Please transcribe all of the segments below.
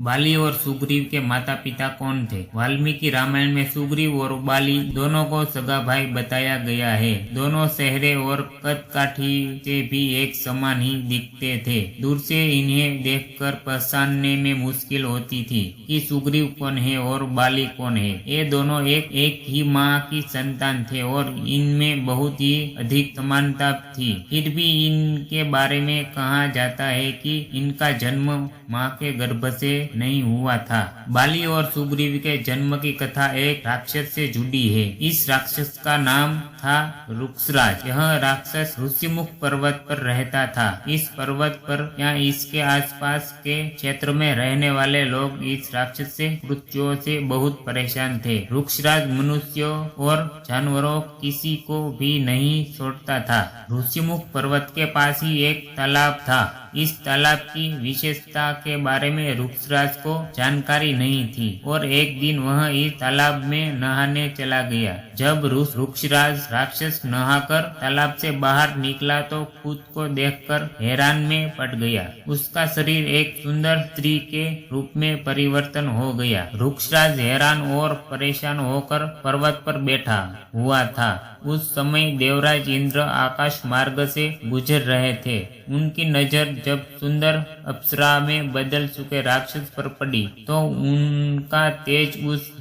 बाली और सुग्रीव के माता पिता कौन थे? वाल्मीकि रामायण में सुग्रीव और बाली दोनों को सगा भाई बताया गया है। दोनों चेहरे और कद काठी से भी एक समान ही दिखते थे। दूर से इन्हें देखकर पहचानने में मुश्किल होती थी कि सुग्रीव कौन है और बाली कौन है। ये दोनों एक ही माँ की संतान थे और इनमें बहुत ही अधिक समानता थी। फिर भी इनके बारे में कहा जाता है कि इनका जन्म माँ के गर्भ से नहीं हुआ था। बाली और सुग्रीव के जन्म की कथा एक राक्षस से जुड़ी है। इस राक्षस का नाम था रुक्षराज। यह राक्षस ऋषिमुख पर्वत पर रहता था। इस पर्वत पर या इसके आसपास के क्षेत्र में रहने वाले लोग इस राक्षस से मृत्युओं से बहुत परेशान थे। रुक्षराज मनुष्यों और जानवरों किसी को भी नहीं छोड़ता था। ऋषिमुख पर्वत के पास ही एक तालाब था। इस तालाब की विशेषता के बारे में रुक्षराज को जानकारी नहीं थी और एक दिन वह इस तालाब में नहाने चला गया। जब रुक्षराज राक्षस नहाकर तालाब से बाहर निकला तो खुद को देखकर हैरान में पड़ गया। उसका शरीर एक सुंदर स्त्री के रूप में परिवर्तन हो गया। रुक्षराज हैरान और परेशान होकर पर्वत पर बैठा हुआ था। उस समय देवराज इंद्र आकाश मार्ग से गुजर रहे थे। उनकी नजर जब सुंदर अप्सरा में बदल चुके राक्षस पर पड़ी तो उनका तेज उस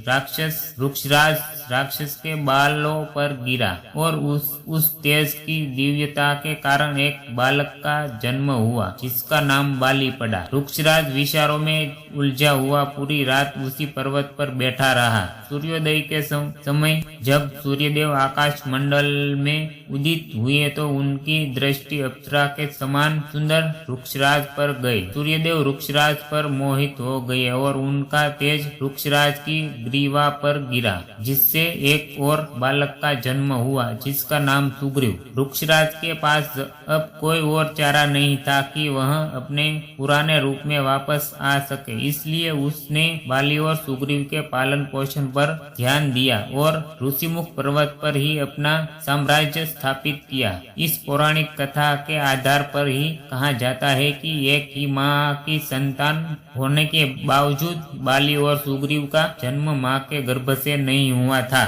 रुक्षराज राक्षस के बालों पर गिरा और उस तेज की दिव्यता के कारण एक बालक का जन्म हुआ जिसका नाम बाली पड़ा। रुक्षराज विचारों में उलझा हुआ पूरी रात उसी पर्वत पर बैठा रहा। सूर्योदय के समय जब सूर्यदेव आकाश मंडल में उदित हुए तो उनकी दृष्टि अप्सरा के समान सुंदर रुक्षराज पर गई। सूर्यदेव रुक्षराज पर मोहित हो गए और उनका तेज रुक्षराज की ग्रीवा पर गिरा जिससे एक और बालक का जन्म हुआ जिसका नाम सुग्रीव। रुक्षराज के पास अब कोई और चारा नहीं था कि वह अपने पुराने रूप में वापस आ सके। इसलिए उसने बाली और सुग्रीव के पालन पोषण पर ध्यान दिया और ऋषिमुख पर्वत पर ही अपना साम्राज्य स्थापित किया। इस पौराणिक कथा के आधार पर ही कहा जाता है कि एक ही माँ की संतान होने के बावजूद बाली और सुग्रीव का जन्म माँ के गर्भ से नहीं हुआ था।